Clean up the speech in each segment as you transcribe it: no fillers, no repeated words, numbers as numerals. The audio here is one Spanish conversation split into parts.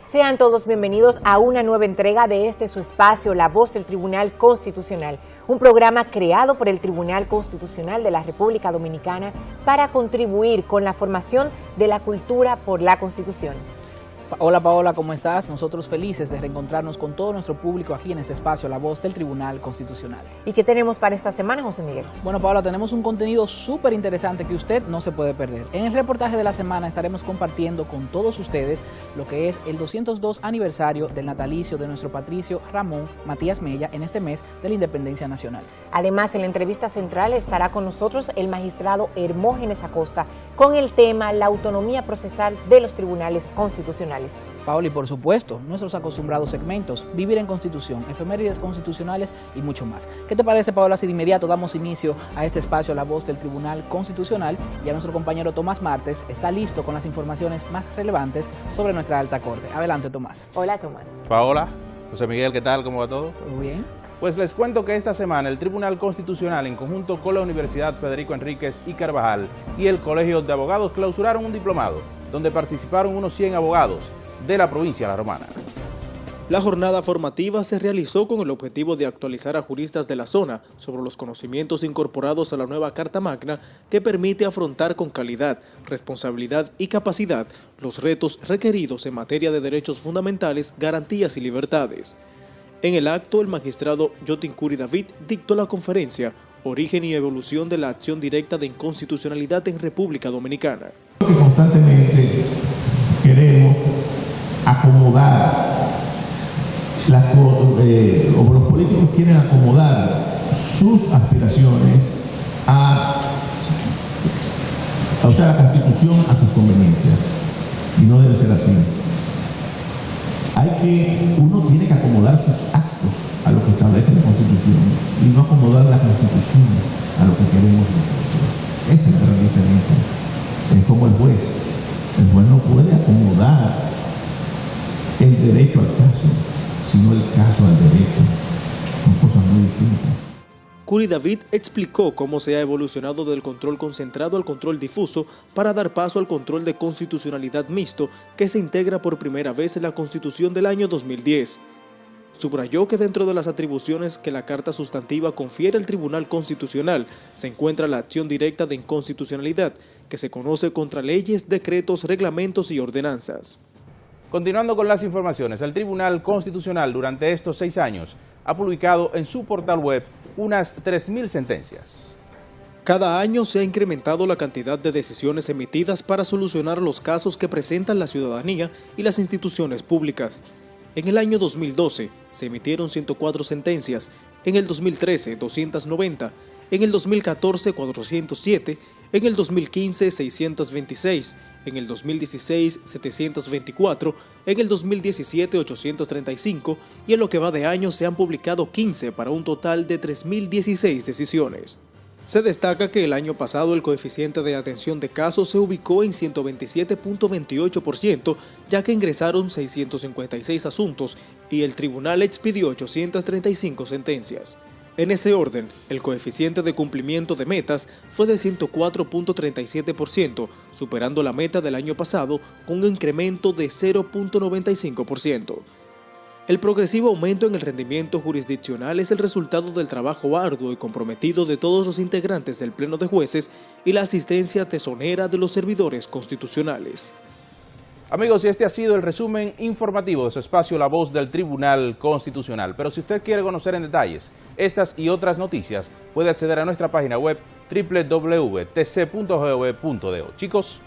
Sean todos bienvenidos a una nueva entrega de su espacio, La Voz del Tribunal Constitucional, un programa creado por el Tribunal Constitucional de la República Dominicana para contribuir con la formación de la cultura por la Constitución. Hola Paola, ¿cómo estás? Nosotros felices de reencontrarnos con todo nuestro público aquí en este espacio, La Voz del Tribunal Constitucional. ¿Y qué tenemos para esta semana, José Miguel? Bueno, Paola, tenemos un contenido súper interesante que usted no se puede perder. En el reportaje de la semana estaremos compartiendo con todos ustedes lo que es el 202 aniversario del natalicio de nuestro patricio Ramón Matías Mella en este mes de la Independencia Nacional. Además, en la entrevista central estará con nosotros el magistrado Hermógenes Acosta con el tema la autonomía procesal de los tribunales constitucionales. Paola, y por supuesto, nuestros acostumbrados segmentos, Vivir en Constitución, efemérides constitucionales y mucho más. ¿Qué te parece, Paola, si de inmediato damos inicio a este espacio, La Voz del Tribunal Constitucional? Ya nuestro compañero Tomás Martes está listo con las informaciones más relevantes sobre nuestra alta corte. Adelante, Tomás. Hola, Tomás. Paola, José Miguel, ¿qué tal? ¿Cómo va todo? ¿Todo bien? Pues les cuento que esta semana el Tribunal Constitucional, en conjunto con la Universidad Federico Enríquez y Carvajal y el Colegio de Abogados, clausuraron un diplomado donde participaron unos 100 abogados de la provincia de La Romana. La jornada formativa se realizó con el objetivo de actualizar a juristas de la zona sobre los conocimientos incorporados a la nueva Carta Magna que permite afrontar con calidad, responsabilidad y capacidad los retos requeridos en materia de derechos fundamentales, garantías y libertades. En el acto, el magistrado Yotincuri David dictó la conferencia Origen y evolución de la acción directa de inconstitucionalidad en República Dominicana. Constantemente queremos acomodar, o los políticos quieren acomodar sus aspiraciones a usar la Constitución a sus conveniencias, y no debe ser así. Uno tiene que acomodar sus actos a lo que establece la Constitución y no acomodar la Constitución a lo que queremos nosotros. Esa es la gran diferencia. Es como el juez. El juez no puede acomodar el derecho al caso, sino el caso al derecho. Son cosas muy distintas. Curi David explicó cómo se ha evolucionado del control concentrado al control difuso para dar paso al control de constitucionalidad mixto que se integra por primera vez en la Constitución del año 2010. Subrayó que dentro de las atribuciones que la Carta Sustantiva confiere al Tribunal Constitucional se encuentra la acción directa de inconstitucionalidad, que se conoce contra leyes, decretos, reglamentos y ordenanzas. Continuando con las informaciones, el Tribunal Constitucional durante estos 6 años ha publicado en su portal web unas 3.000 sentencias. Cada año se ha incrementado la cantidad de decisiones emitidas para solucionar los casos que presentan la ciudadanía y las instituciones públicas. En el año 2012 se emitieron 104 sentencias, en el 2013 290, en el 2014 407, en el 2015 626, en el 2016 724, en el 2017 835 y en lo que va de año se han publicado 15 para un total de 3.016 decisiones. Se destaca que el año pasado el coeficiente de atención de casos se ubicó en 127.28%, ya que ingresaron 656 asuntos y el tribunal expidió 835 sentencias. En ese orden, el coeficiente de cumplimiento de metas fue de 104.37%, superando la meta del año pasado con un incremento de 0.95%. El progresivo aumento en el rendimiento jurisdiccional es el resultado del trabajo arduo y comprometido de todos los integrantes del Pleno de Jueces y la asistencia tesonera de los servidores constitucionales. Amigos, y este ha sido el resumen informativo de su espacio La Voz del Tribunal Constitucional. Pero si usted quiere conocer en detalles estas y otras noticias, puede acceder a nuestra página web www.tc.gov.do. Chicos,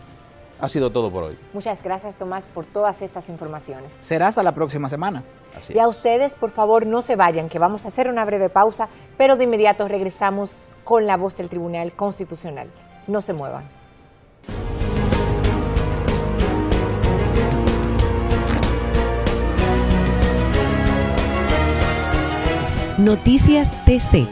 ha sido todo por hoy. Muchas gracias, Tomás, por todas estas informaciones. Será hasta la próxima semana. Así Y a es. ustedes, por favor, no se vayan, que vamos a hacer una breve pausa, pero de inmediato regresamos con La Voz del Tribunal Constitucional. No se muevan. Noticias TC.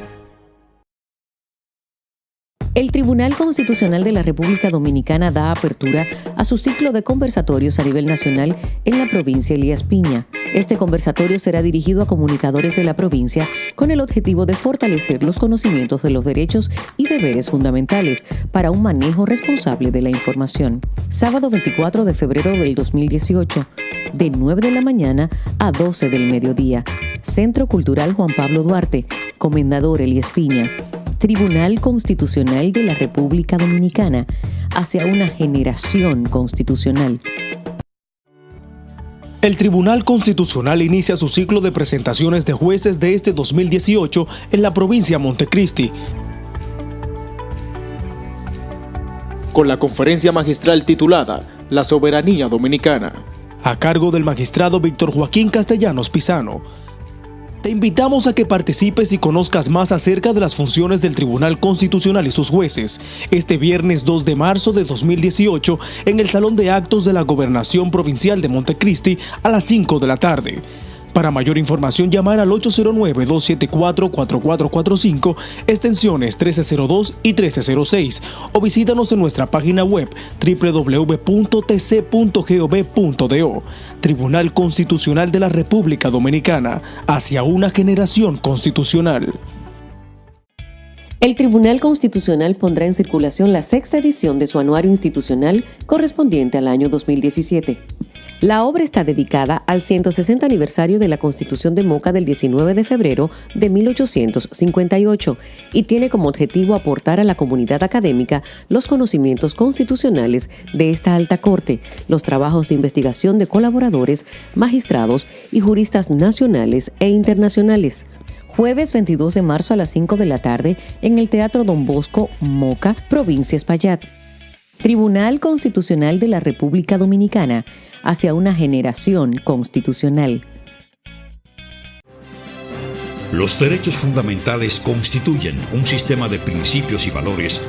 El Tribunal Constitucional de la República Dominicana da apertura a su ciclo de conversatorios a nivel nacional en la provincia Elías Piña. Este conversatorio será dirigido a comunicadores de la provincia con el objetivo de fortalecer los conocimientos de los derechos y deberes fundamentales para un manejo responsable de la información. Sábado 24 de febrero del 2018, de 9 de la mañana a 12 del mediodía. Centro Cultural Juan Pablo Duarte, Comendador Elías Piña. Tribunal Constitucional de la República Dominicana, hacia una generación constitucional. El Tribunal Constitucional inicia su ciclo de presentaciones de jueces de este 2018 en la provincia de Montecristi, con la conferencia magistral titulada La Soberanía Dominicana, a cargo del magistrado Víctor Joaquín Castellanos Pisano. Te invitamos a que participes y conozcas más acerca de las funciones del Tribunal Constitucional y sus jueces, este viernes 2 de marzo de 2018 en el Salón de Actos de la Gobernación Provincial de Montecristi a las 5 de la tarde. Para mayor información, llamar al 809-274-4445, extensiones 1302 y 1306, o visítanos en nuestra página web www.tc.gov.do. Tribunal Constitucional de la República Dominicana, hacia una generación constitucional. El Tribunal Constitucional pondrá en circulación la 6ª edición de su anuario institucional correspondiente al año 2017. La obra está dedicada al 160 aniversario de la Constitución de Moca del 19 de febrero de 1858 y tiene como objetivo aportar a la comunidad académica los conocimientos constitucionales de esta alta corte, los trabajos de investigación de colaboradores, magistrados y juristas nacionales e internacionales. Jueves 22 de marzo a las 5 de la tarde en el Teatro Don Bosco, Moca, provincia Espaillat. Tribunal Constitucional de la República Dominicana, hacia una generación constitucional. Los derechos fundamentales constituyen un sistema de principios y valores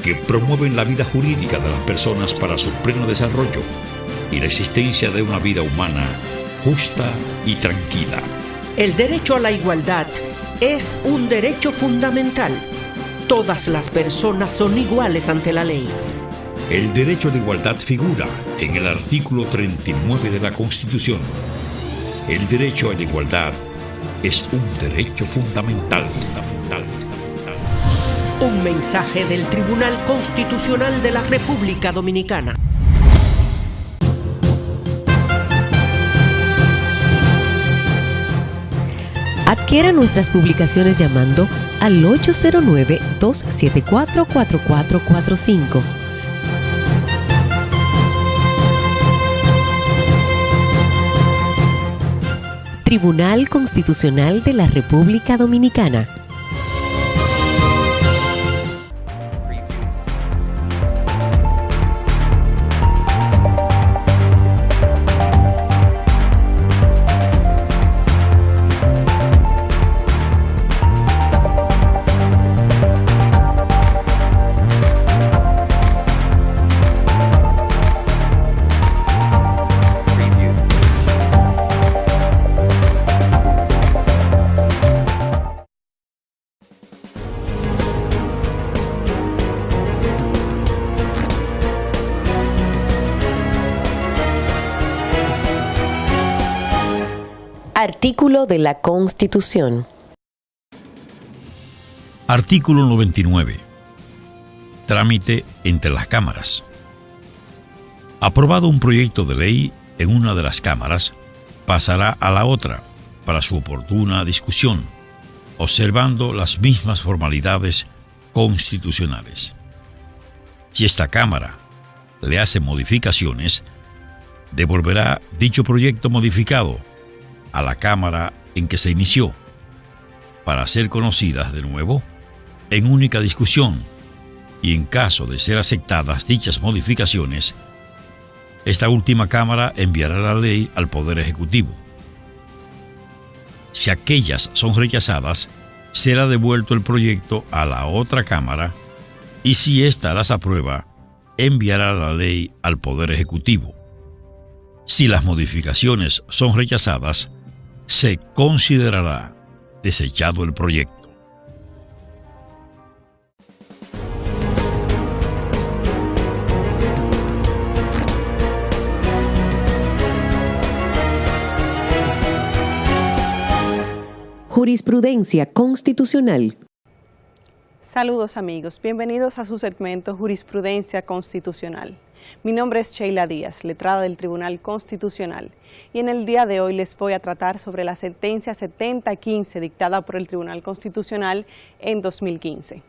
que promueven la vida jurídica de las personas para su pleno desarrollo y la existencia de una vida humana justa y tranquila. El derecho a la igualdad es un derecho fundamental. Todas las personas son iguales ante la ley. El derecho a la igualdad figura en el artículo 39 de la Constitución. El derecho a la igualdad es un derecho fundamental. Un mensaje del Tribunal Constitucional de la República Dominicana. Adquiera nuestras publicaciones llamando al 809-274-4445. Tribunal Constitucional de la República Dominicana. Artículo de la Constitución. Artículo 99. Trámite entre las cámaras. Aprobado un proyecto de ley en una de las cámaras, pasará a la otra para su oportuna discusión, observando las mismas formalidades constitucionales. Si esta Cámara le hace modificaciones, devolverá dicho proyecto modificado a la Cámara en que se inició, para ser conocidas de nuevo en única discusión, y en caso de ser aceptadas dichas modificaciones, esta última Cámara enviará la ley al Poder Ejecutivo. Si aquellas son rechazadas, será devuelto el proyecto a la otra Cámara, y si ésta las aprueba, enviará la ley al Poder Ejecutivo. Si las modificaciones son rechazadas, se considerará desechado el proyecto. Jurisprudencia constitucional. Saludos amigos, bienvenidos a su segmento Jurisprudencia Constitucional. Mi nombre es Sheila Díaz, letrada del Tribunal Constitucional, y en el día de hoy les voy a tratar sobre la sentencia 7015 dictada por el Tribunal Constitucional en 2015.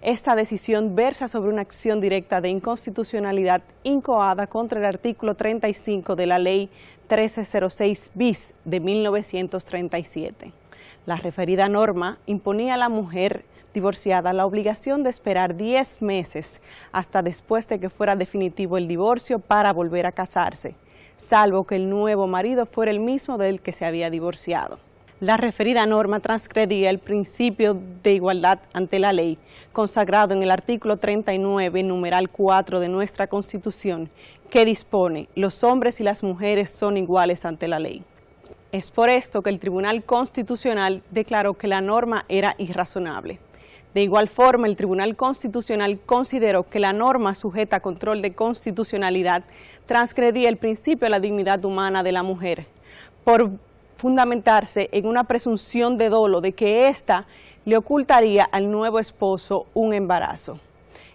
Esta decisión versa sobre una acción directa de inconstitucionalidad incoada contra el artículo 35 de la Ley 1306 bis de 1937. La referida norma imponía a la mujer divorciada la obligación de esperar 10 meses hasta después de que fuera definitivo el divorcio para volver a casarse, salvo que el nuevo marido fuera el mismo del que se había divorciado. La referida norma transgredía el principio de igualdad ante la ley, consagrado en el artículo 39, numeral 4 de nuestra Constitución, que dispone: los hombres y las mujeres son iguales ante la ley. Es por esto que el Tribunal Constitucional declaró que la norma era irrazonable. De igual forma, el Tribunal Constitucional consideró que la norma sujeta a control de constitucionalidad transgredía el principio de la dignidad humana de la mujer, por fundamentarse en una presunción de dolo de que ésta le ocultaría al nuevo esposo un embarazo.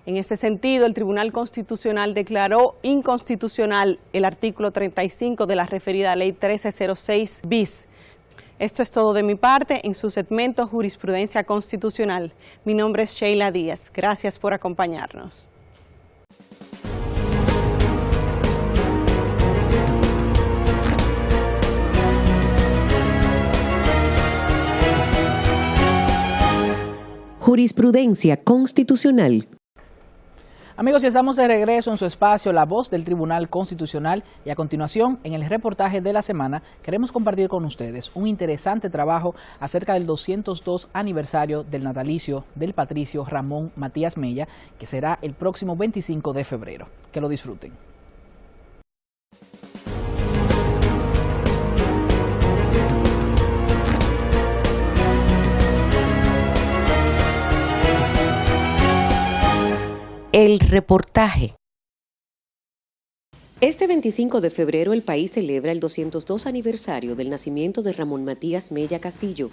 En ese sentido, el Tribunal Constitucional declaró inconstitucional el artículo 35 de la referida Ley 1306 bis. Esto es todo de mi parte en su segmento Jurisprudencia Constitucional. Mi nombre es Sheila Díaz. Gracias por acompañarnos. Jurisprudencia Constitucional. Amigos, ya estamos de regreso en su espacio La Voz del Tribunal Constitucional y a continuación, en el reportaje de la semana, queremos compartir con ustedes un interesante trabajo acerca del 202 aniversario del natalicio del patricio Ramón Matías Mella, que será el próximo 25 de febrero. Que lo disfruten. El reportaje. Este 25 de febrero el país celebra el 202 aniversario del nacimiento de Ramón Matías Mella Castillo,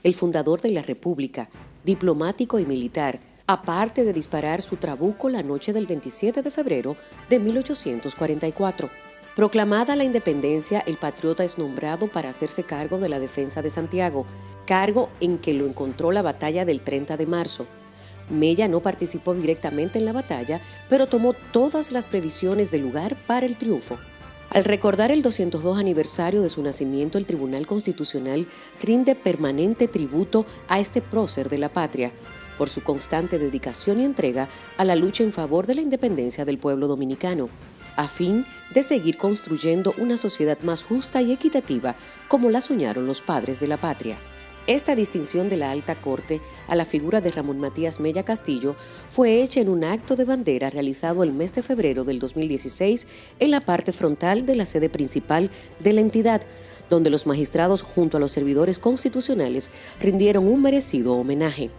el fundador de la República, diplomático y militar, aparte de disparar su trabuco la noche del 27 de febrero de 1844. Proclamada la independencia, el patriota es nombrado para hacerse cargo de la defensa de Santiago, cargo en que lo encontró la batalla del 30 de marzo. Mella no participó directamente en la batalla, pero tomó todas las previsiones del lugar para el triunfo. Al recordar el 202 aniversario de su nacimiento, el Tribunal Constitucional rinde permanente tributo a este prócer de la patria, por su constante dedicación y entrega a la lucha en favor de la independencia del pueblo dominicano, a fin de seguir construyendo una sociedad más justa y equitativa como la soñaron los padres de la patria. Esta distinción de la Alta Corte a la figura de Ramón Matías Mella Castillo fue hecha en un acto de bandera realizado el mes de febrero del 2016 en la parte frontal de la sede principal de la entidad, donde los magistrados junto a los servidores constitucionales rindieron un merecido homenaje.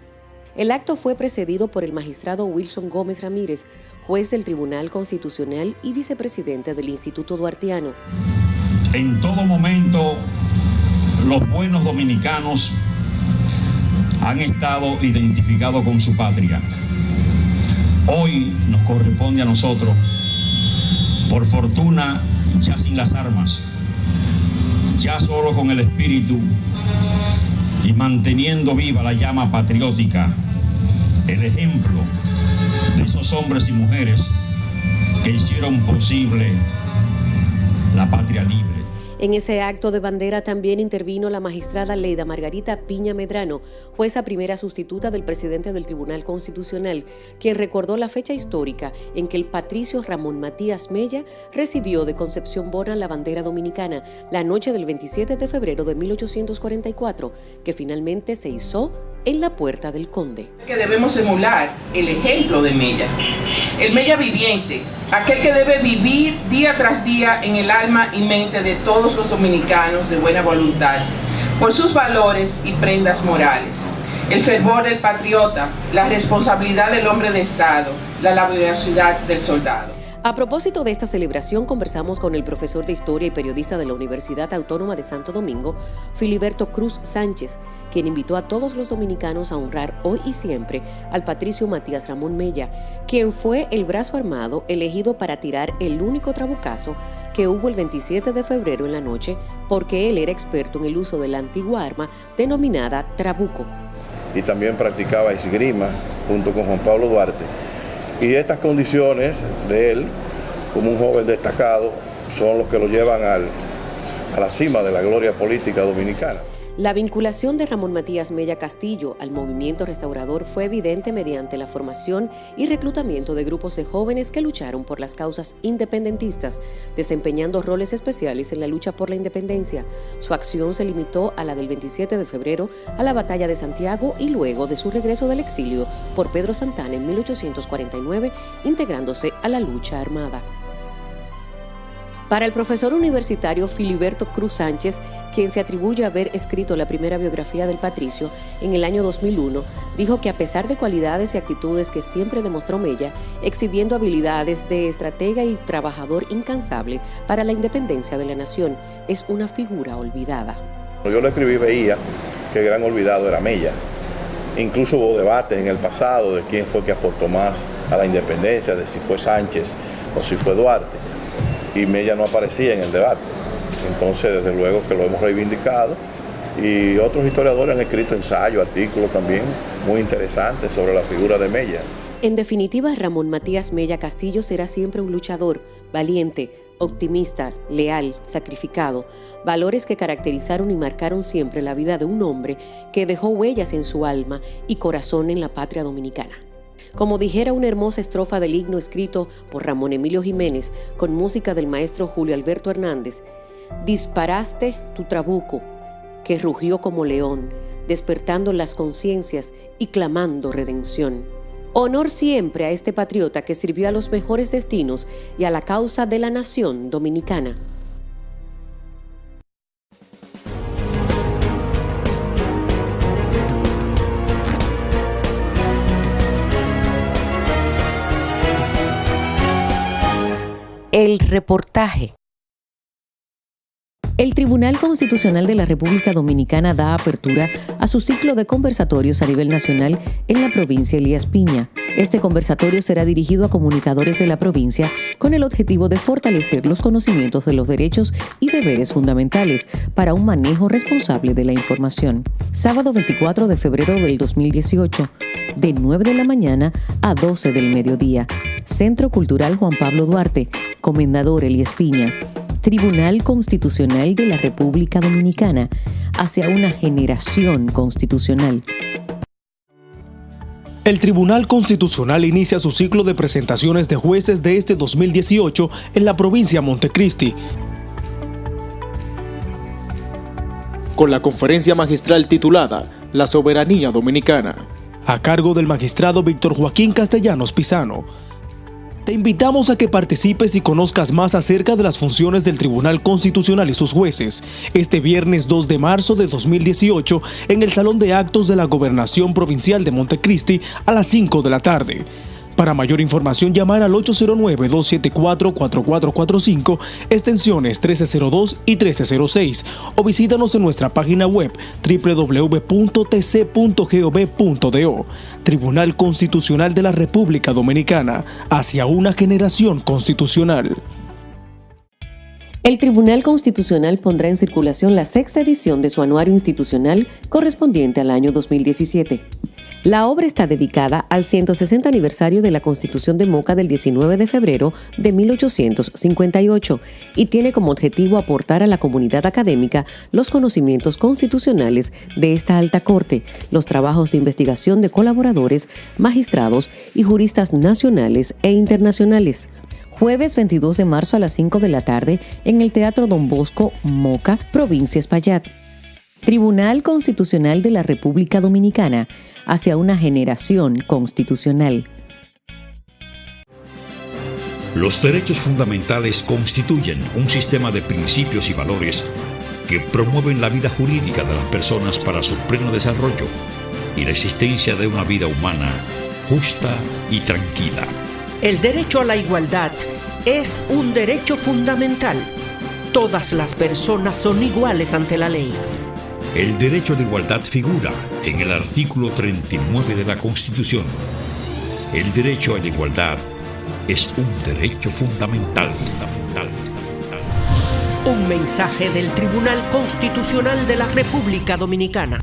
El acto fue precedido por el magistrado Wilson Gómez Ramírez, juez del Tribunal Constitucional y vicepresidente del Instituto Duartiano. En todo momento, los buenos dominicanos han estado identificados con su patria. Hoy nos corresponde a nosotros, por fortuna, ya sin las armas, ya solo con el espíritu y manteniendo viva la llama patriótica, el ejemplo de esos hombres y mujeres que hicieron posible la patria libre. En ese acto de bandera también intervino la magistrada Leida Margarita Piña Medrano, jueza primera sustituta del presidente del Tribunal Constitucional, quien recordó la fecha histórica en que el patricio Ramón Matías Mella recibió de Concepción Bona la bandera dominicana la noche del 27 de febrero de 1844, que finalmente se izó en la Puerta del Conde. Que debemos emular el ejemplo de Mella, el Mella viviente, aquel que debe vivir día tras día en el alma y mente de todos los dominicanos de buena voluntad, por sus valores y prendas morales, el fervor del patriota, la responsabilidad del hombre de Estado, la laboriosidad del soldado. A propósito de esta celebración, conversamos con el profesor de Historia y periodista de la Universidad Autónoma de Santo Domingo, Filiberto Cruz Sánchez, quien invitó a todos los dominicanos a honrar hoy y siempre al patricio Matías Ramón Mella, quien fue el brazo armado elegido para tirar el único trabucazo que hubo el 27 de febrero en la noche, porque él era experto en el uso de la antigua arma denominada trabuco. Y también practicaba esgrima junto con Juan Pablo Duarte. Y estas condiciones de él, como un joven destacado, son los que lo llevan a la cima de la gloria política dominicana. La vinculación de Ramón Matías Mella Castillo al movimiento restaurador fue evidente mediante la formación y reclutamiento de grupos de jóvenes que lucharon por las causas independentistas, desempeñando roles especiales en la lucha por la independencia. Su acción se limitó a la del 27 de febrero, a la Batalla de Santiago y luego de su regreso del exilio por Pedro Santana en 1849, integrándose a la lucha armada. Para el profesor universitario Filiberto Cruz Sánchez, quien se atribuye haber escrito la primera biografía del patricio en el año 2001, dijo que a pesar de cualidades y actitudes que siempre demostró Mella, exhibiendo habilidades de estratega y trabajador incansable para la independencia de la nación, es una figura olvidada. Cuando yo lo escribí veía que el gran olvidado era Mella. Incluso hubo debates en el pasado de quién fue que aportó más a la independencia, de si fue Sánchez o si fue Duarte. Y Mella no aparecía en el debate. Entonces, desde luego que lo hemos reivindicado y otros historiadores han escrito ensayos, artículos también muy interesantes sobre la figura de Mella. En definitiva, Ramón Matías Mella Castillo será siempre un luchador, valiente, optimista, leal, sacrificado, valores que caracterizaron y marcaron siempre la vida de un hombre que dejó huellas en su alma y corazón en la patria dominicana. Como dijera una hermosa estrofa del himno escrito por Ramón Emilio Jiménez con música del maestro Julio Alberto Hernández, disparaste tu trabuco, que rugió como león, despertando las conciencias y clamando redención. Honor siempre a este patriota que sirvió a los mejores destinos y a la causa de la nación dominicana. El reportaje. El Tribunal Constitucional de la República Dominicana da apertura a su ciclo de conversatorios a nivel nacional en la provincia Elías Piña. Este conversatorio será dirigido a comunicadores de la provincia con el objetivo de fortalecer los conocimientos de los derechos y deberes fundamentales para un manejo responsable de la información. Sábado 24 de febrero del 2018, de 9 de la mañana a 12 del mediodía. Centro Cultural Juan Pablo Duarte, Comendador Elías Piña. Tribunal Constitucional de la República Dominicana, hacia una generación constitucional. El Tribunal Constitucional inicia su ciclo de presentaciones de jueces de este 2018 en la provincia de Montecristi, con la conferencia magistral titulada La Soberanía Dominicana, a cargo del magistrado Víctor Joaquín Castellanos Pisano. Te invitamos a que participes y conozcas más acerca de las funciones del Tribunal Constitucional y sus jueces, este viernes 2 de marzo de 2018 en el Salón de Actos de la Gobernación Provincial de Montecristi a las 5 de la tarde. Para mayor información, llamar al 809-274-4445, extensiones 1302 y 1306, o visítanos en nuestra página web www.tc.gov.do. Tribunal Constitucional de la República Dominicana, hacia una generación constitucional. El Tribunal Constitucional pondrá en circulación la 6ª edición de su anuario institucional correspondiente al año 2017. La obra está dedicada al 160 aniversario de la Constitución de Moca del 19 de febrero de 1858 y tiene como objetivo aportar a la comunidad académica los conocimientos constitucionales de esta alta corte, los trabajos de investigación de colaboradores, magistrados y juristas nacionales e internacionales. Jueves 22 de marzo a las 5 de la tarde en el Teatro Don Bosco, Moca, provincia Espaillat. Tribunal Constitucional de la República Dominicana, hacia una generación constitucional. Los derechos fundamentales constituyen un sistema de principios y valores que promueven la vida jurídica de las personas para su pleno desarrollo y la existencia de una vida humana justa y tranquila. El derecho a la igualdad es un derecho fundamental. Todas las personas son iguales ante la ley. El derecho de igualdad figura en el artículo 39 de la Constitución. El derecho a la igualdad es un derecho fundamental. Un mensaje del Tribunal Constitucional de la República Dominicana.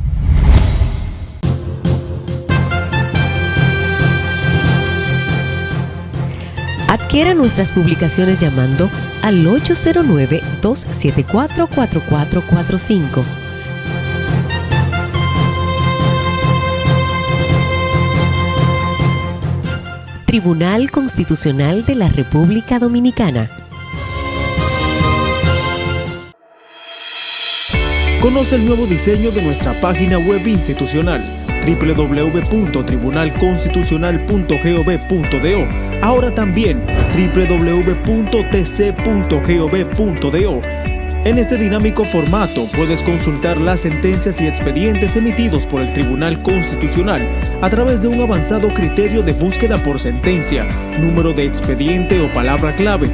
Adquiera nuestras publicaciones llamando al 809-274-4445. Tribunal Constitucional de la República Dominicana. Conoce el nuevo diseño de nuestra página web institucional www.tribunalconstitucional.gov.do. Ahora también www.tc.gov.do. En este dinámico formato puedes consultar las sentencias y expedientes emitidos por el Tribunal Constitucional a través de un avanzado criterio de búsqueda por sentencia, número de expediente o palabra clave.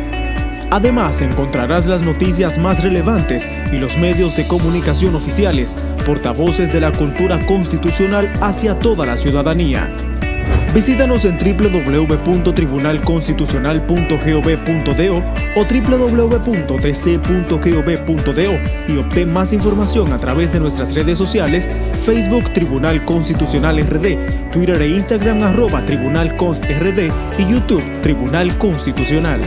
Además, encontrarás las noticias más relevantes y los medios de comunicación oficiales, portavoces de la cultura constitucional hacia toda la ciudadanía. Visítanos en www.tribunalconstitucional.gov.do o www.tc.gov.do y obtén más información a través de nuestras redes sociales, Facebook Tribunal Constitucional RD, Twitter e Instagram @TribunalConstRD y YouTube Tribunal Constitucional.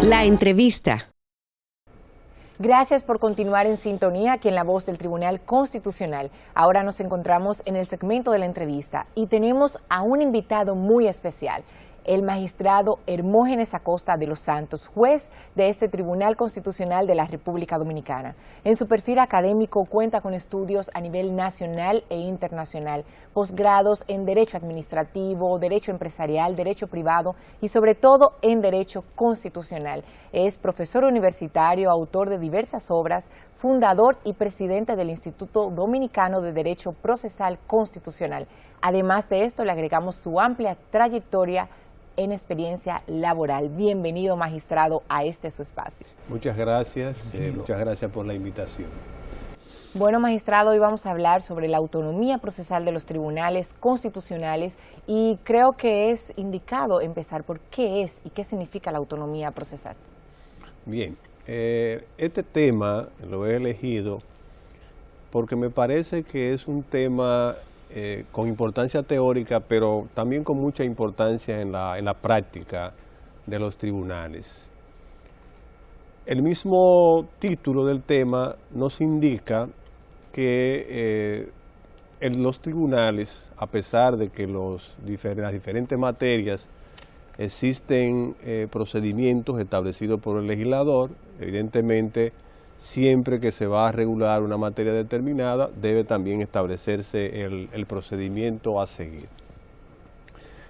La entrevista. Gracias por continuar en sintonía aquí en La Voz del Tribunal Constitucional. Ahora nos encontramos en el segmento de la entrevista y tenemos a un invitado muy especial, el magistrado Hermógenes Acosta de los Santos, juez de este Tribunal Constitucional de la República Dominicana. En su perfil académico cuenta con estudios a nivel nacional e internacional, posgrados en Derecho Administrativo, Derecho Empresarial, Derecho Privado y sobre todo en Derecho Constitucional. Es profesor universitario, autor de diversas obras, fundador y presidente del Instituto Dominicano de Derecho Procesal Constitucional. Además de esto, le agregamos su amplia trayectoria en experiencia laboral. Bienvenido, magistrado, a su espacio. Muchas gracias por la invitación. Bueno, magistrado, hoy vamos a hablar sobre la autonomía procesal de los tribunales constitucionales y creo que es indicado empezar por qué es y qué significa la autonomía procesal. Bien, este tema lo he elegido porque me parece que es un tema con importancia teórica, pero también con mucha importancia en la práctica de los tribunales. El mismo título del tema nos indica que en los tribunales, a pesar de que las diferentes materias existen procedimientos establecidos por el legislador, evidentemente siempre que se va a regular una materia determinada, debe también establecerse el procedimiento a seguir.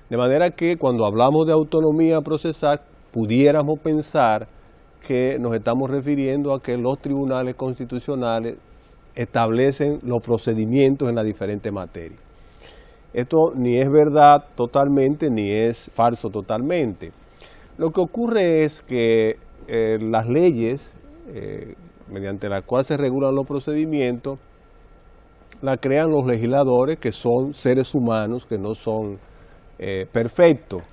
De manera que cuando hablamos de autonomía procesal, pudiéramos pensar que nos estamos refiriendo a que los tribunales constitucionales establecen los procedimientos en las diferentes materias. Esto ni es verdad totalmente, ni es falso totalmente. Lo que ocurre es que las leyes mediante la cual se regulan los procedimientos, la crean los legisladores, que son seres humanos, que no son perfectos.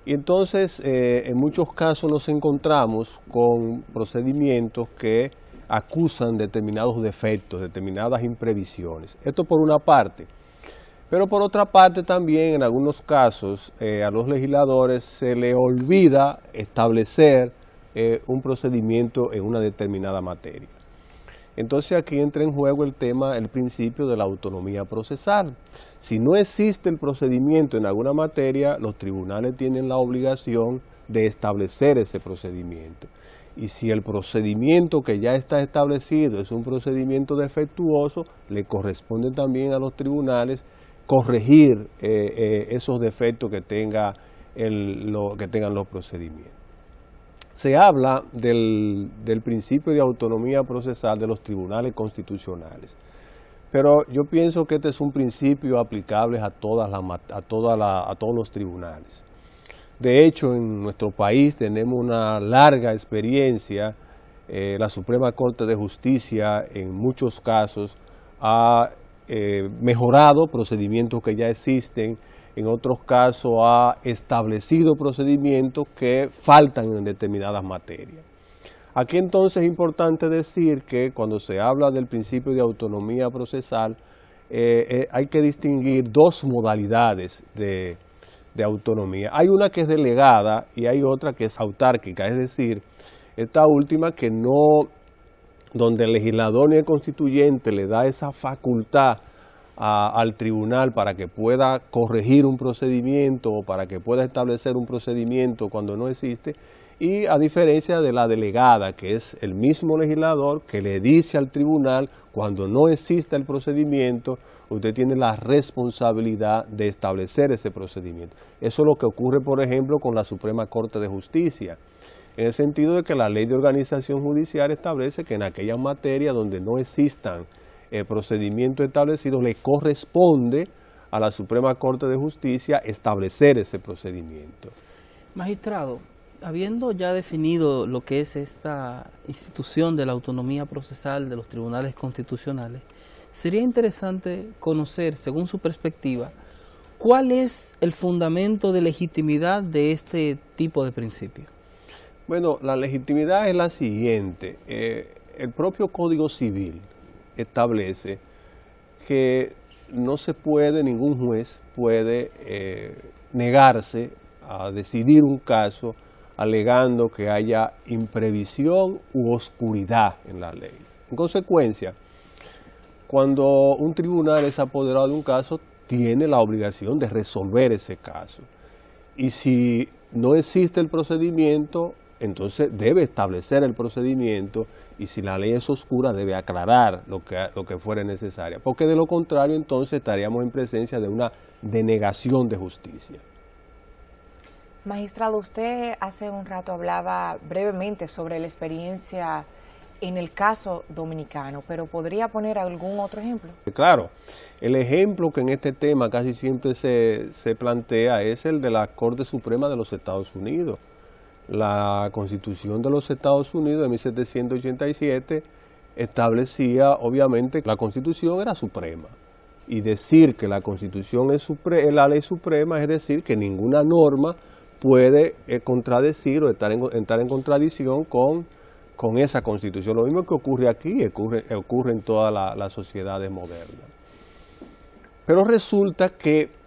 Y entonces, en muchos casos nos encontramos con procedimientos que acusan determinados defectos, determinadas imprevisiones. Esto por una parte. Pero por otra parte también, en algunos casos, a los legisladores se les olvida establecer un procedimiento en una determinada materia. Entonces aquí entra en juego el principio de la autonomía procesal. Si no existe el procedimiento en alguna materia, los tribunales tienen la obligación de establecer ese procedimiento. Y si el procedimiento que ya está establecido es un procedimiento defectuoso, le corresponde también a los tribunales corregir esos defectos que tengan los procedimientos. se habla del principio de autonomía procesal de los tribunales constitucionales. Pero yo pienso que este es un principio aplicable a todos los tribunales. De hecho, en nuestro país tenemos una larga experiencia. La Suprema Corte de Justicia en muchos casos ha mejorado procedimientos que ya existen, en otros casos ha establecido procedimientos que faltan en determinadas materias. Aquí entonces es importante decir que cuando se habla del principio de autonomía procesal, hay que distinguir dos modalidades de autonomía. Hay una que es delegada y hay otra que es autárquica, es decir, esta última que no, donde el legislador ni el constituyente le da esa facultad al tribunal para que pueda corregir un procedimiento o para que pueda establecer un procedimiento cuando no existe, y a diferencia de la delegada, que es el mismo legislador que le dice al tribunal cuando no existe el procedimiento, usted tiene la responsabilidad de establecer ese procedimiento. Eso es lo que ocurre, por ejemplo, con la Suprema Corte de Justicia, en el sentido de que la Ley de Organización Judicial establece que en aquellas materias donde no existan procedimientos establecidos, le corresponde a la Suprema Corte de Justicia establecer ese procedimiento. Magistrado, habiendo ya definido lo que es esta institución de la autonomía procesal de los tribunales constitucionales, sería interesante conocer, según su perspectiva, cuál es el fundamento de legitimidad de este tipo de principio. Bueno, la legitimidad es la siguiente. El propio Código Civil establece que no se puede, ningún juez puede negarse a decidir un caso alegando que haya imprevisión u oscuridad en la ley. En consecuencia, cuando un tribunal es apoderado de un caso, tiene la obligación de resolver ese caso. Y si no existe el procedimiento, entonces debe establecer el procedimiento, y si la ley es oscura debe aclarar lo que fuera necesario, porque de lo contrario entonces estaríamos en presencia de una denegación de justicia. Magistrado, usted hace un rato hablaba brevemente sobre la experiencia en el caso dominicano, pero ¿podría poner algún otro ejemplo? Claro, el ejemplo que en este tema casi siempre se plantea es el de la Corte Suprema de los Estados Unidos. La Constitución de los Estados Unidos de 1787 establecía, obviamente, que la Constitución era suprema. Y decir que la Constitución es la ley suprema es decir que ninguna norma puede contradecir o entrar en contradicción con esa Constitución. Lo mismo que ocurre aquí, ocurre en todas las sociedades modernas. Pero resulta que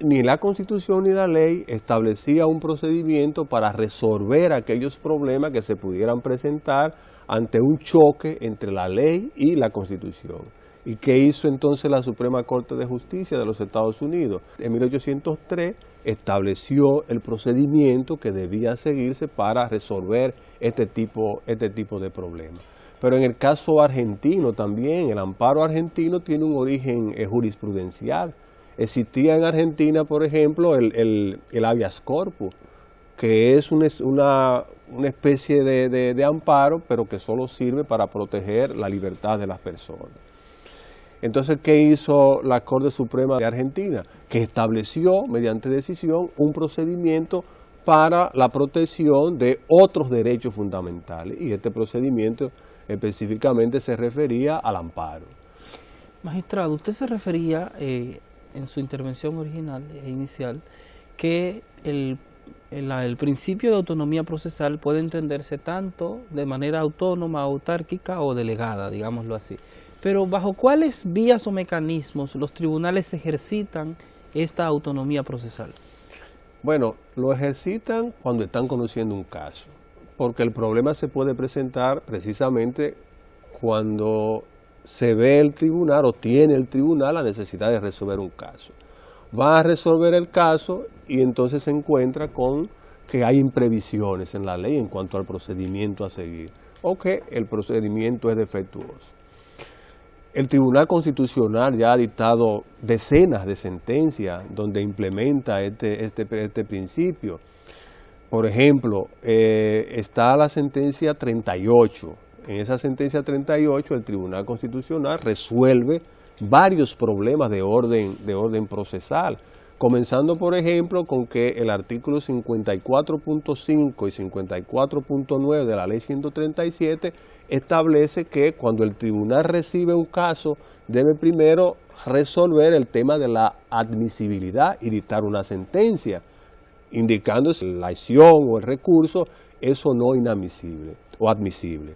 ni la Constitución ni la ley establecía un procedimiento para resolver aquellos problemas que se pudieran presentar ante un choque entre la ley y la Constitución. ¿Y qué hizo entonces la Suprema Corte de Justicia de los Estados Unidos? En 1803 estableció el procedimiento que debía seguirse para resolver este tipo de problemas. Pero en el caso argentino también, el amparo argentino tiene un origen jurisprudencial. Existía en Argentina, por ejemplo, el habeas corpus, que es una especie de amparo, pero que solo sirve para proteger la libertad de las personas. Entonces, ¿qué hizo la Corte Suprema de Argentina? Que estableció, mediante decisión, un procedimiento para la protección de otros derechos fundamentales. Y este procedimiento específicamente se refería al amparo. Magistrado, usted se refería en su intervención original e inicial que el principio de autonomía procesal puede entenderse tanto de manera autónoma, autárquica o delegada, digámoslo así. Pero ¿bajo cuáles vías o mecanismos los tribunales ejercitan esta autonomía procesal? Bueno, lo ejercitan cuando están conociendo un caso, porque el problema se puede presentar precisamente cuando se ve el tribunal o tiene el tribunal la necesidad de resolver un caso. Va a resolver el caso y entonces se encuentra con que hay imprevisiones en la ley en cuanto al procedimiento a seguir o que el procedimiento es defectuoso. El Tribunal Constitucional ya ha dictado decenas de sentencias donde implementa este principio. Por ejemplo, está la sentencia 38. En esa sentencia 38 el Tribunal Constitucional resuelve varios problemas de orden procesal, comenzando por ejemplo con que el artículo 54.5 y 54.9 de la ley 137 establece que cuando el tribunal recibe un caso debe primero resolver el tema de la admisibilidad y dictar una sentencia, indicando si la acción o el recurso es o no inadmisible o admisible,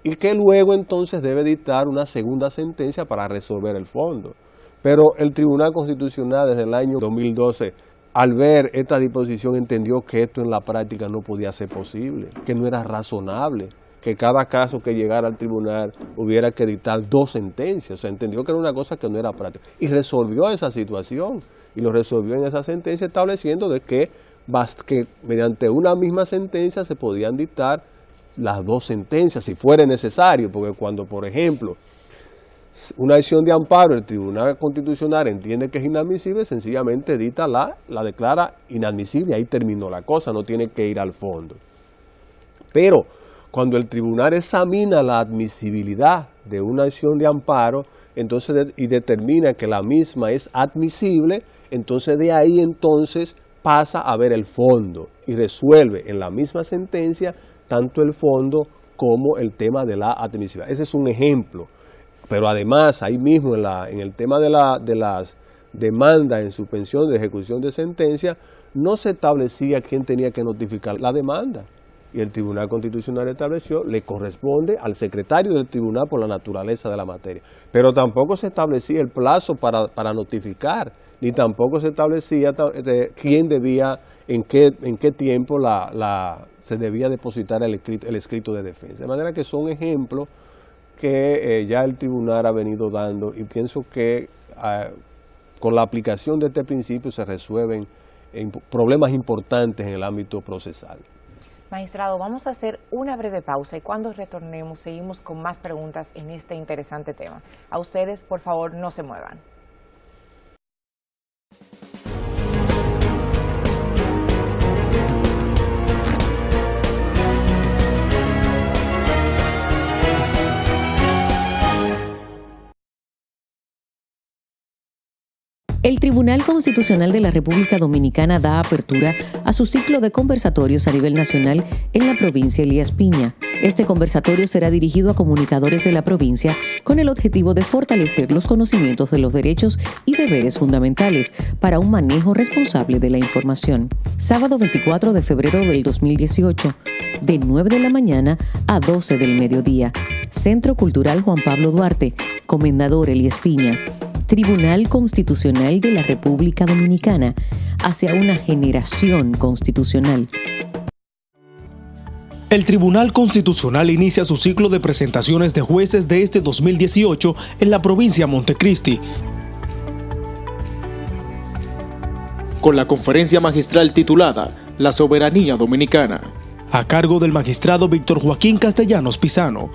y que luego entonces debe dictar una segunda sentencia para resolver el fondo. Pero el Tribunal Constitucional desde el año 2012, al ver esta disposición, entendió que esto en la práctica no podía ser posible, que no era razonable, que cada caso que llegara al tribunal hubiera que dictar 2 sentencias. O sea, entendió que era una cosa que no era práctica. Y resolvió esa situación, y lo resolvió en esa sentencia estableciendo de que mediante una misma sentencia se podían dictar las 2 sentencias, si fuera necesario, porque cuando, por ejemplo, una acción de amparo, el Tribunal Constitucional entiende que es inadmisible, sencillamente dicta la declara inadmisible, ahí terminó la cosa, no tiene que ir al fondo. Pero cuando el tribunal examina la admisibilidad de una acción de amparo, entonces y determina que la misma es admisible, entonces de ahí entonces pasa a ver el fondo y resuelve en la misma sentencia tanto el fondo como el tema de la admisibilidad. Ese es un ejemplo. Pero además, ahí mismo en el tema de las demandas en suspensión de ejecución de sentencia, no se establecía quién tenía que notificar la demanda. Y el Tribunal Constitucional estableció, le corresponde al secretario del tribunal por la naturaleza de la materia. Pero tampoco se establecía el plazo para notificar, ni tampoco se establecía quién debía, en qué tiempo se debía depositar el escrito de defensa. De manera que son ejemplos que ya el tribunal ha venido dando, y pienso que con la aplicación de este principio se resuelven problemas importantes en el ámbito procesal. Magistrado, vamos a hacer una breve pausa y cuando retornemos seguimos con más preguntas en este interesante tema. A ustedes, por favor, no se muevan. El Tribunal Constitucional de la República Dominicana da apertura a su ciclo de conversatorios a nivel nacional en la provincia Elías Piña. Este conversatorio será dirigido a comunicadores de la provincia con el objetivo de fortalecer los conocimientos de los derechos y deberes fundamentales para un manejo responsable de la información. Sábado 24 de febrero del 2018, de 9 de la mañana a 12 del mediodía. Centro Cultural Juan Pablo Duarte, Comendador Elías Piña. Tribunal Constitucional de la República Dominicana, hacia una generación constitucional. El Tribunal Constitucional inicia su ciclo de presentaciones de jueces de este 2018 en la provincia de Montecristi, con la conferencia magistral titulada La Soberanía Dominicana, a cargo del magistrado Víctor Joaquín Castellanos Pisano.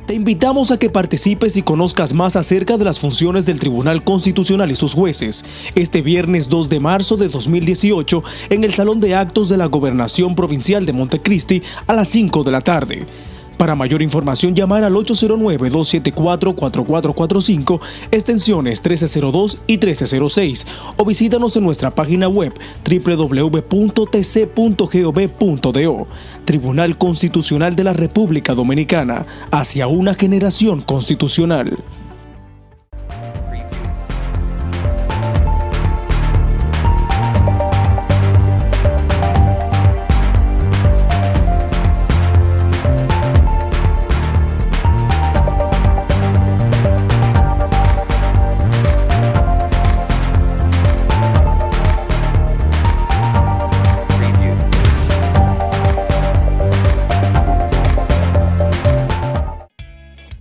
Te invitamos a que participes y conozcas más acerca de las funciones del Tribunal Constitucional y sus jueces, este viernes 2 de marzo de 2018 en el Salón de Actos de la Gobernación Provincial de Montecristi a las 5 de la tarde. Para mayor información, llamar al 809-274-4445, extensiones 1302 y 1306, o visítanos en nuestra página web www.tc.gov.do. Tribunal Constitucional de la República Dominicana, hacia una generación constitucional.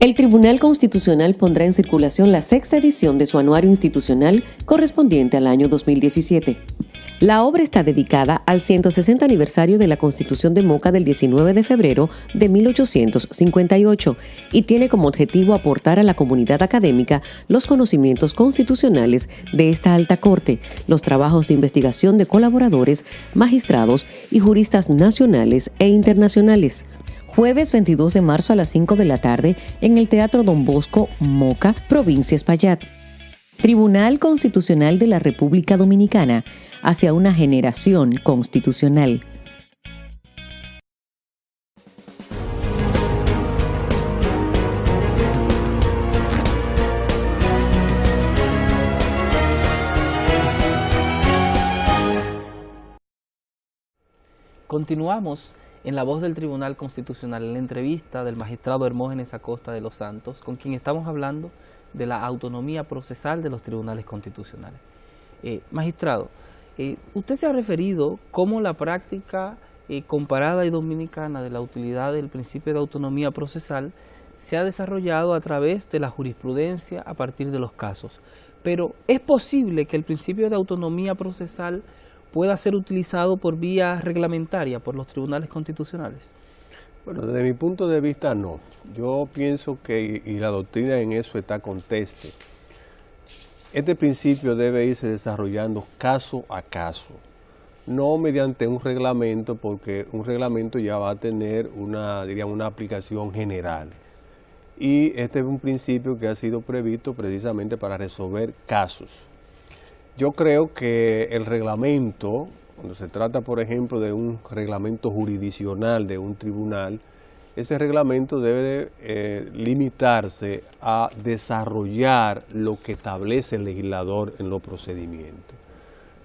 El Tribunal Constitucional pondrá en circulación la 6ª edición de su anuario institucional correspondiente al año 2017. La obra está dedicada al 160 aniversario de la Constitución de Moca del 19 de febrero de 1858 y tiene como objetivo aportar a la comunidad académica los conocimientos constitucionales de esta alta corte, los trabajos de investigación de colaboradores, magistrados y juristas nacionales e internacionales. Jueves 22 de marzo a las 5 de la tarde en el Teatro Don Bosco, Moca, provincia Espaillat. Tribunal Constitucional de la República Dominicana, hacia una generación constitucional. Continuamos en La Voz del Tribunal Constitucional, en la entrevista del magistrado Hermógenes Acosta de los Santos, con quien estamos hablando de la autonomía procesal de los tribunales constitucionales. Magistrado, usted se ha referido cómo la práctica comparada y dominicana de la utilidad del principio de autonomía procesal se ha desarrollado a través de la jurisprudencia a partir de los casos. Pero, ¿es posible que el principio de autonomía procesal pueda ser utilizado por vía reglamentaria por los tribunales constitucionales? Bueno, desde mi punto de vista no. Yo pienso que, y la doctrina en eso está conteste, este principio debe irse desarrollando caso a caso, no mediante un reglamento, porque un reglamento ya va a tener una aplicación general. Y este es un principio que ha sido previsto precisamente para resolver casos. Yo creo que el reglamento, cuando se trata, por ejemplo, de un reglamento jurisdiccional de un tribunal, ese reglamento debe limitarse a desarrollar lo que establece el legislador en los procedimientos.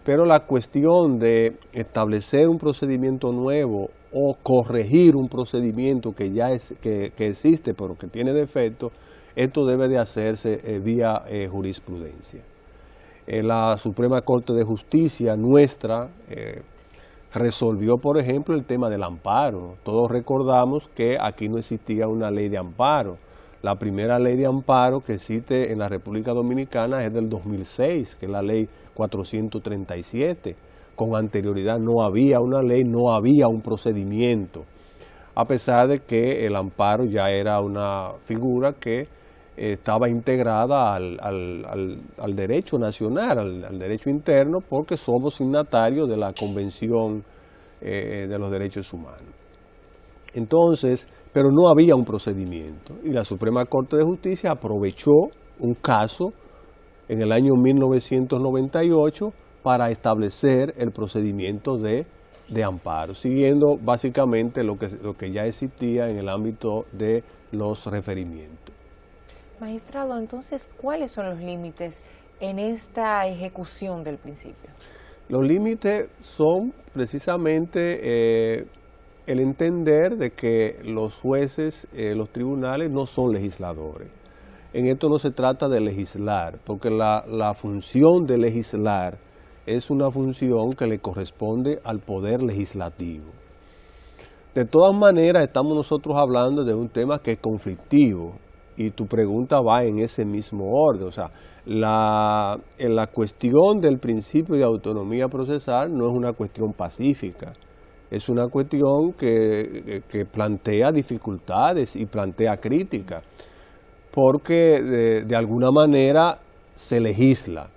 Pero la cuestión de establecer un procedimiento nuevo o corregir un procedimiento que ya que existe pero que tiene defecto, esto debe de hacerse vía jurisprudencia. La Suprema Corte de Justicia nuestra resolvió, por ejemplo, el tema del amparo. Todos recordamos que aquí no existía una ley de amparo. La primera ley de amparo que existe en la República Dominicana es del 2006, que es la ley 437. Con anterioridad no había una ley, no había un procedimiento, a pesar de que el amparo ya era una figura que estaba integrada al derecho nacional, al derecho interno, porque somos signatarios de la Convención de los Derechos Humanos. Entonces, pero no había un procedimiento, y la Suprema Corte de Justicia aprovechó un caso en el año 1998 para establecer el procedimiento de amparo, siguiendo básicamente lo que ya existía en el ámbito de los referimientos. Magistrado, entonces, ¿cuáles son los límites en esta ejecución del principio? Los límites son precisamente el entender de que los jueces, los tribunales no son legisladores. En esto no se trata de legislar, porque la función de legislar es una función que le corresponde al poder legislativo. De todas maneras, estamos nosotros hablando de un tema que es conflictivo, y tu pregunta va en ese mismo orden. O sea, en la cuestión del principio de autonomía procesal no es una cuestión pacífica, es una cuestión que plantea dificultades y plantea críticas, porque de alguna manera se legisla.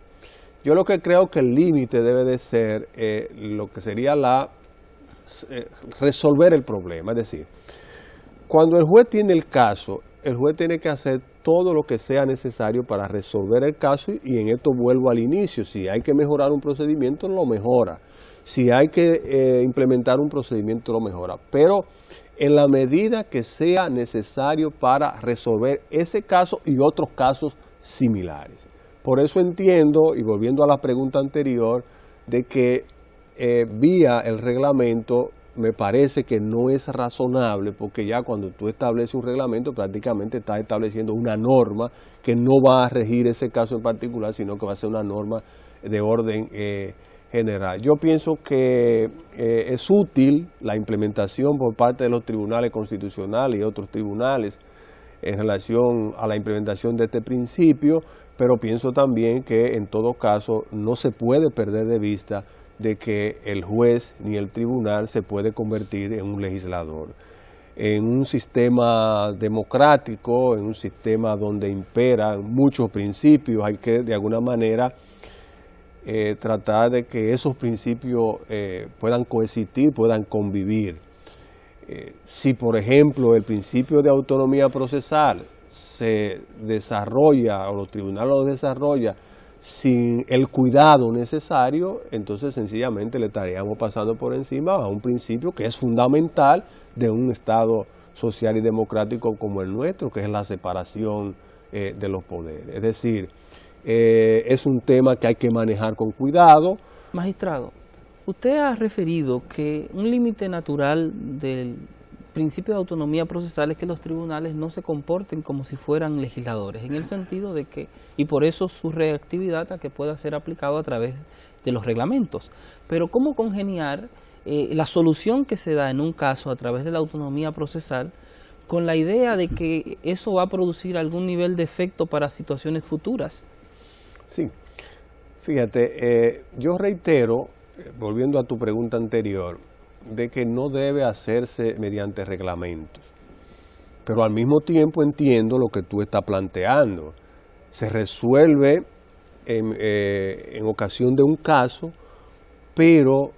Yo lo que creo que el límite debe de ser lo que sería resolver el problema, es decir, cuando el juez tiene el caso, el juez tiene que hacer todo lo que sea necesario para resolver el caso, y en esto vuelvo al inicio. Si hay que mejorar un procedimiento, lo mejora. Si hay que implementar un procedimiento, lo mejora. Pero en la medida que sea necesario para resolver ese caso y otros casos similares. Por eso entiendo, y volviendo a la pregunta anterior, de que vía el reglamento me parece que no es razonable, porque ya cuando tú estableces un reglamento prácticamente estás estableciendo una norma que no va a regir ese caso en particular, sino que va a ser una norma de orden general. Yo pienso que es útil la implementación por parte de los tribunales constitucionales y otros tribunales en relación a la implementación de este principio, pero pienso también que en todo caso no se puede perder de vista de que el juez ni el tribunal se puede convertir en un legislador. En un sistema democrático, en un sistema donde imperan muchos principios, hay que de alguna manera tratar de que esos principios puedan coexistir, puedan convivir. Si, por ejemplo, el principio de autonomía procesal se desarrolla, o los tribunales lo desarrollan, sin el cuidado necesario, entonces sencillamente le estaríamos pasando por encima a un principio que es fundamental de un Estado social y democrático como el nuestro, que es la separación de los poderes. Es decir, es un tema que hay que manejar con cuidado. Magistrado, usted ha referido que un límite natural del principio de autonomía procesal es que los tribunales no se comporten como si fueran legisladores, en el sentido de que, y por eso su reactividad a que pueda ser aplicado a través de los reglamentos. Pero ¿cómo congeniar la solución que se da en un caso a través de la autonomía procesal con la idea de que eso va a producir algún nivel de efecto para situaciones futuras? Sí, fíjate, yo reitero, volviendo a tu pregunta anterior, de que no debe hacerse mediante reglamentos, pero al mismo tiempo entiendo lo que tú estás planteando. Se resuelve en ocasión de un caso, pero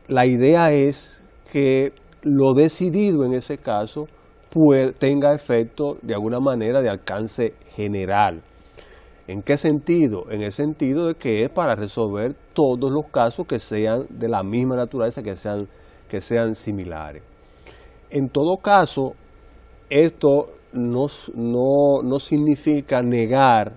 la idea es que lo decidido en ese caso tenga efecto de alguna manera de alcance general. ¿En qué sentido? En el sentido de que es para resolver todos los casos que sean de la misma naturaleza, que sean similares. En todo caso, esto no significa negar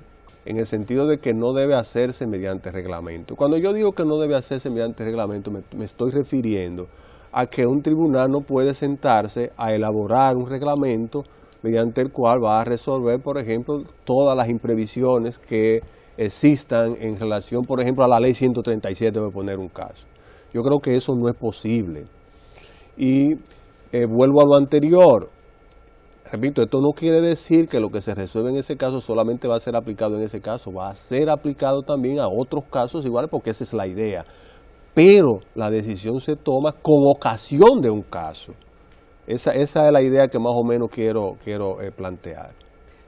en el sentido de que no debe hacerse mediante reglamento. Cuando yo digo que no debe hacerse mediante reglamento, me estoy refiriendo a que un tribunal no puede sentarse a elaborar un reglamento mediante el cual va a resolver, por ejemplo, todas las imprevisiones que existan en relación, por ejemplo, a la ley 137, voy a poner un caso. Yo creo que eso no es posible. Y vuelvo a lo anterior. Repito, esto no quiere decir que lo que se resuelve en ese caso solamente va a ser aplicado en ese caso, va a ser aplicado también a otros casos iguales, porque esa es la idea. Pero la decisión se toma con ocasión de un caso. Esa es la idea que más o menos quiero plantear.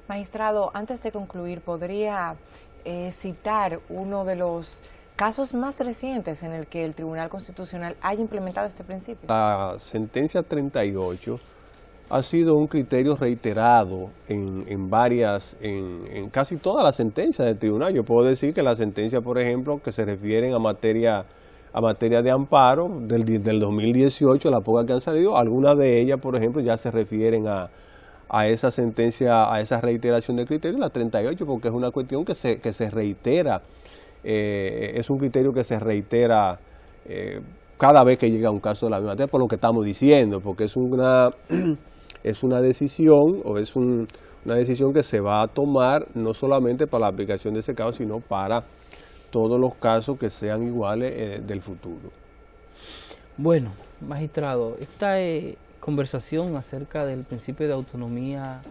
Magistrado, antes de concluir, ¿podría citar uno de los casos más recientes en el que el Tribunal Constitucional haya implementado este principio? La sentencia 38 ha sido un criterio reiterado en casi todas las sentencias del tribunal. Yo puedo decir que la sentencia, por ejemplo, que se refieren a materia de amparo del 2018, la poca que han salido, algunas de ellas, por ejemplo, ya se refieren a esa sentencia, a esa reiteración de criterio, la 38, porque es una cuestión que se reitera, es un criterio que se reitera cada vez que llega un caso de la misma materia, por lo que estamos diciendo, porque es una decisión, o es una decisión que se va a tomar no solamente para la aplicación de ese caso, sino para todos los casos que sean iguales del futuro. Bueno, magistrado, esta conversación acerca del principio de autonomía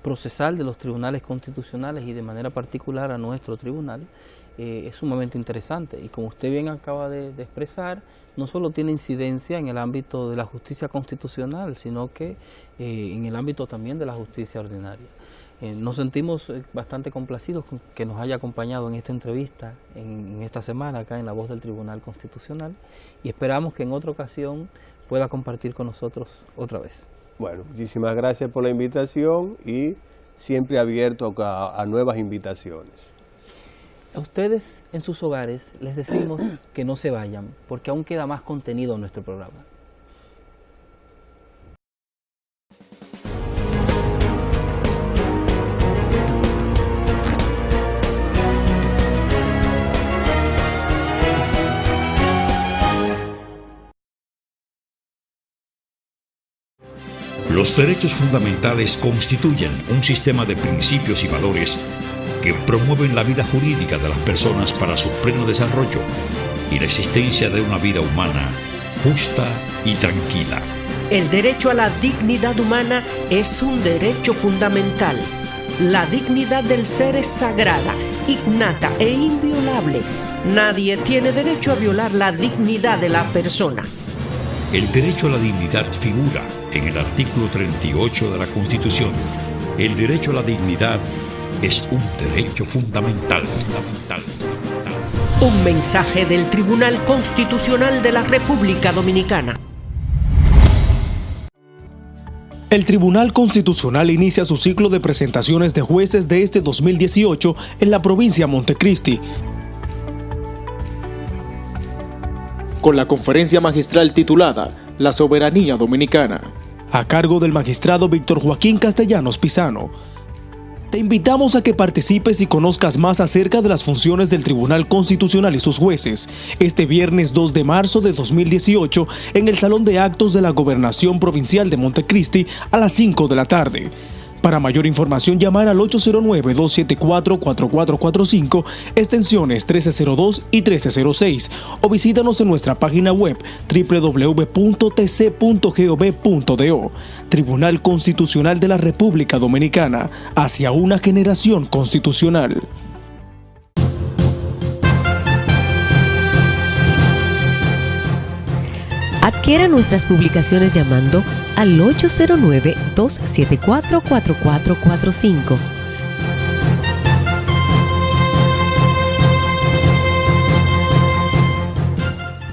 procesal de los tribunales constitucionales y de manera particular a nuestro tribunal es sumamente interesante, y como usted bien acaba de expresar, no solo tiene incidencia en el ámbito de la justicia constitucional, sino que en el ámbito también de la justicia ordinaria. Nos sentimos bastante complacidos con que nos haya acompañado en esta entrevista, en esta semana acá en La Voz del Tribunal Constitucional, y esperamos que en otra ocasión pueda compartir con nosotros otra vez. Bueno, muchísimas gracias por la invitación y siempre abierto a nuevas invitaciones. A ustedes en sus hogares les decimos que no se vayan, porque aún queda más contenido en nuestro programa. Los derechos fundamentales constituyen un sistema de principios y valores que promueven la vida jurídica de las personas para su pleno desarrollo y la existencia de una vida humana justa y tranquila. El derecho a la dignidad humana es un derecho fundamental. La dignidad del ser es sagrada, innata e inviolable. Nadie tiene derecho a violar la dignidad de la persona. El derecho a la dignidad figura en el artículo 38 de la Constitución. El derecho a la dignidad es un derecho fundamental. Un mensaje del Tribunal Constitucional de la República Dominicana. El Tribunal Constitucional inicia su ciclo de presentaciones de jueces de este 2018 en la provincia de Montecristi, con la conferencia magistral titulada La Soberanía Dominicana, a cargo del magistrado Víctor Joaquín Castellanos Pisano. Te invitamos a que participes y conozcas más acerca de las funciones del Tribunal Constitucional y sus jueces, este viernes 2 de marzo de 2018 en el Salón de Actos de la Gobernación Provincial de Montecristi a las 5 de la tarde. Para mayor información, llamar al 809-274-4445, extensiones 1302 y 1306, o visítanos en nuestra página web www.tc.gov.do. Tribunal Constitucional de la República Dominicana, hacia una generación constitucional. Adquiera nuestras publicaciones llamando al 809-274-4445.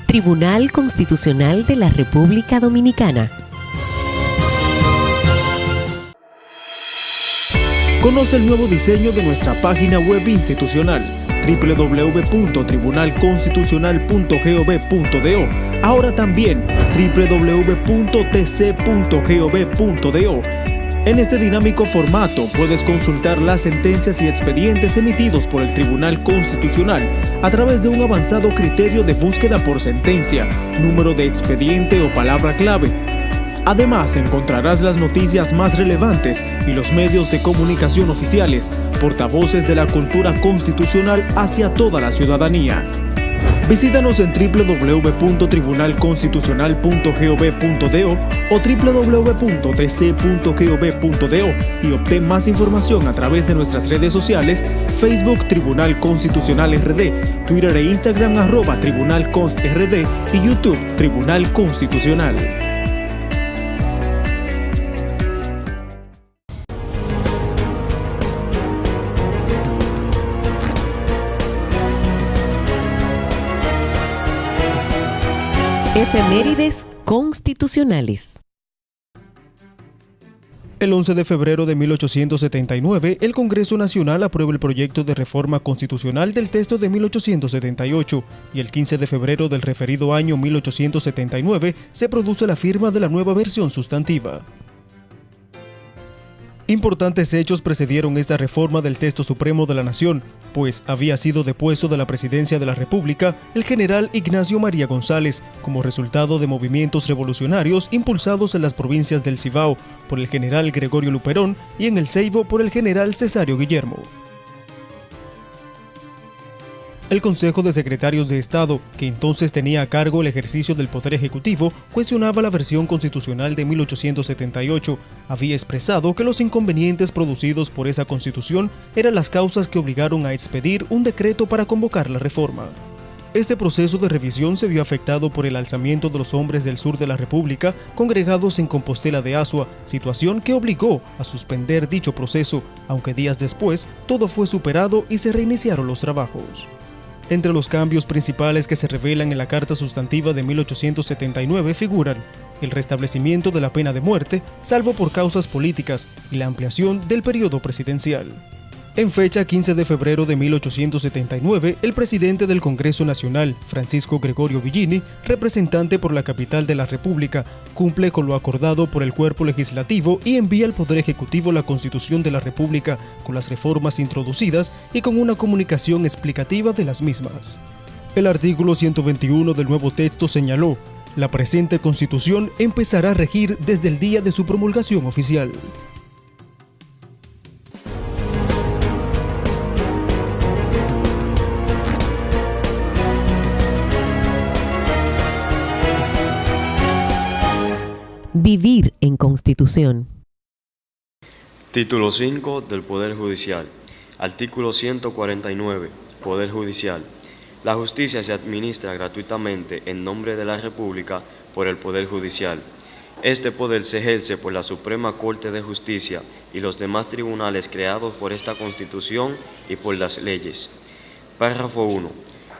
Tribunal Constitucional de la República Dominicana. Conoce el nuevo diseño de nuestra página web institucional www.tribunalconstitucional.gov.do, ahora también www.tc.gov.do. En este dinámico formato puedes consultar las sentencias y expedientes emitidos por el Tribunal Constitucional a través de un avanzado criterio de búsqueda por sentencia, número de expediente o palabra clave. Además, encontrarás las noticias más relevantes y los medios de comunicación oficiales, portavoces de la cultura constitucional hacia toda la ciudadanía. Visítanos en www.tribunalconstitucional.gov.do o www.tc.gov.do y obtén más información a través de nuestras redes sociales: Facebook Tribunal Constitucional RD, Twitter e Instagram @TribunalConstRD y YouTube Tribunal Constitucional. Efemérides constitucionales. El 11 de febrero de 1879, el Congreso Nacional aprueba el proyecto de reforma constitucional del texto de 1878 y el 15 de febrero del referido año 1879 se produce la firma de la nueva versión sustantiva. Importantes hechos precedieron esta reforma del texto supremo de la Nación, pues había sido depuesto de la presidencia de la República el general Ignacio María González como resultado de movimientos revolucionarios impulsados en las provincias del Cibao por el general Gregorio Luperón y en el Ceibo por el general Cesario Guillermo. El Consejo de Secretarios de Estado, que entonces tenía a cargo el ejercicio del Poder Ejecutivo, cuestionaba la versión constitucional de 1878. Había expresado que los inconvenientes producidos por esa constitución eran las causas que obligaron a expedir un decreto para convocar la reforma. Este proceso de revisión se vio afectado por el alzamiento de los hombres del sur de la República congregados en Compostela de Azua, situación que obligó a suspender dicho proceso, aunque días después todo fue superado y se reiniciaron los trabajos. Entre los cambios principales que se revelan en la Carta Sustantiva de 1879 figuran el restablecimiento de la pena de muerte, salvo por causas políticas, y la ampliación del periodo presidencial. En fecha 15 de febrero de 1879, el presidente del Congreso Nacional, Francisco Gregorio Villini, representante por la capital de la República, cumple con lo acordado por el cuerpo legislativo y envía al Poder Ejecutivo la Constitución de la República, con las reformas introducidas y con una comunicación explicativa de las mismas. El artículo 121 del nuevo texto señaló: la presente Constitución empezará a regir desde el día de su promulgación oficial. Vivir en Constitución. Título 5 del Poder Judicial. Artículo 149. Poder Judicial. La justicia se administra gratuitamente en nombre de la República por el Poder Judicial. Este poder se ejerce por la Suprema Corte de Justicia y los demás tribunales creados por esta Constitución y por las leyes. Párrafo 1.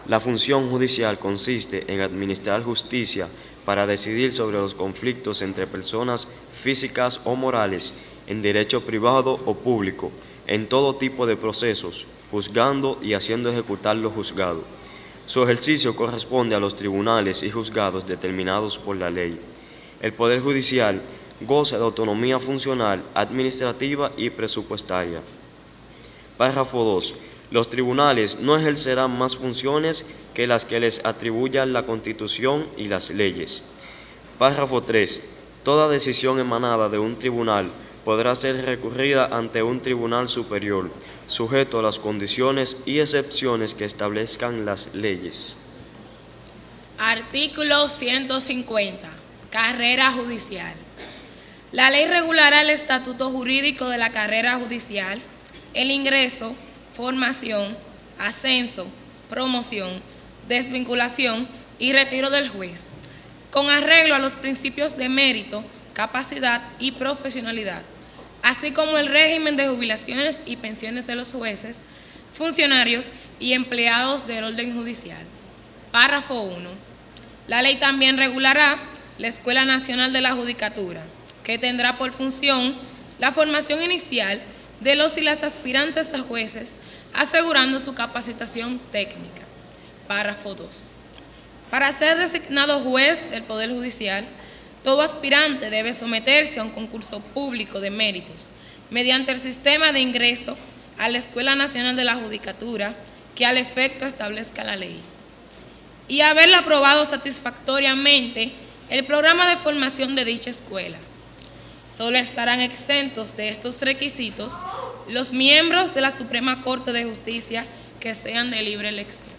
La función judicial consiste en administrar justicia para decidir sobre los conflictos entre personas físicas o morales en derecho privado o público, en todo tipo de procesos, juzgando y haciendo ejecutar lo juzgado. Su ejercicio corresponde a los tribunales y juzgados determinados por la ley. El Poder Judicial goza de autonomía funcional, administrativa y presupuestaria. Párrafo 2. Los tribunales no ejercerán más funciones que las que les atribuyan la Constitución y las leyes. Párrafo 3. Toda decisión emanada de un tribunal podrá ser recurrida ante un tribunal superior, sujeto a las condiciones y excepciones que establezcan las leyes. Artículo 150. Carrera judicial. La ley regulará el estatuto jurídico de la carrera judicial, el ingreso, formación, ascenso, promoción, desvinculación y retiro del juez, con arreglo a los principios de mérito, capacidad y profesionalidad, así como el régimen de jubilaciones y pensiones de los jueces, funcionarios y empleados del orden judicial. Párrafo 1. La ley también regulará la Escuela Nacional de la Judicatura, que tendrá por función la formación inicial de los y las aspirantes a jueces, asegurando su capacitación técnica. Párrafo 2. Para ser designado juez del Poder Judicial, todo aspirante debe someterse a un concurso público de méritos mediante el sistema de ingreso a la Escuela Nacional de la Judicatura que al efecto establezca la ley, y haberla aprobado satisfactoriamente el programa de formación de dicha escuela. Solo estarán exentos de estos requisitos los miembros de la Suprema Corte de Justicia que sean de libre elección.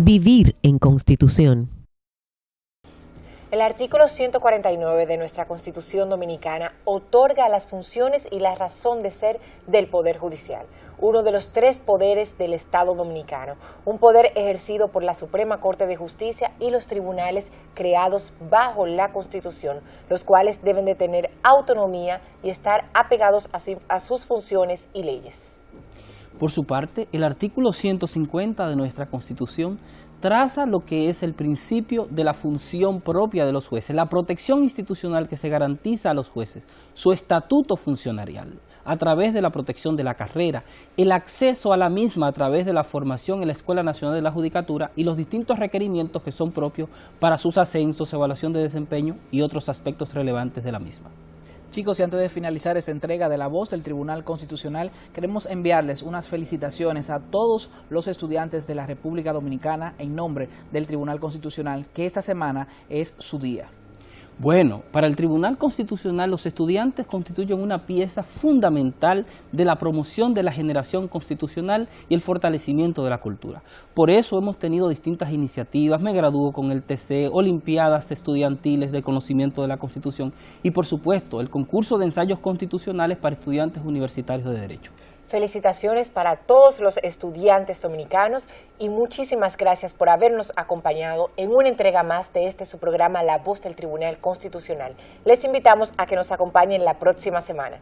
Vivir en Constitución. El artículo 149 de nuestra Constitución Dominicana otorga las funciones y la razón de ser del Poder Judicial, uno de los tres poderes del Estado Dominicano, un poder ejercido por la Suprema Corte de Justicia y los tribunales creados bajo la Constitución, los cuales deben de tener autonomía y estar apegados a sus funciones y leyes. Por su parte, el artículo 150 de nuestra Constitución traza lo que es el principio de la función propia de los jueces, la protección institucional que se garantiza a los jueces, su estatuto funcionarial a través de la protección de la carrera, el acceso a la misma a través de la formación en la Escuela Nacional de la Judicatura y los distintos requerimientos que son propios para sus ascensos, evaluación de desempeño y otros aspectos relevantes de la misma. Chicos, y antes de finalizar esta entrega de La Voz del Tribunal Constitucional, queremos enviarles unas felicitaciones a todos los estudiantes de la República Dominicana en nombre del Tribunal Constitucional, que esta semana es su día. Bueno, para el Tribunal Constitucional los estudiantes constituyen una pieza fundamental de la promoción de la generación constitucional y el fortalecimiento de la cultura. Por eso hemos tenido distintas iniciativas, me gradúo con el TC, olimpiadas estudiantiles del conocimiento de la Constitución y por supuesto el concurso de ensayos constitucionales para estudiantes universitarios de Derecho. Felicitaciones para todos los estudiantes dominicanos y muchísimas gracias por habernos acompañado en una entrega más de su programa La Voz del Tribunal Constitucional. Les invitamos a que nos acompañen la próxima semana.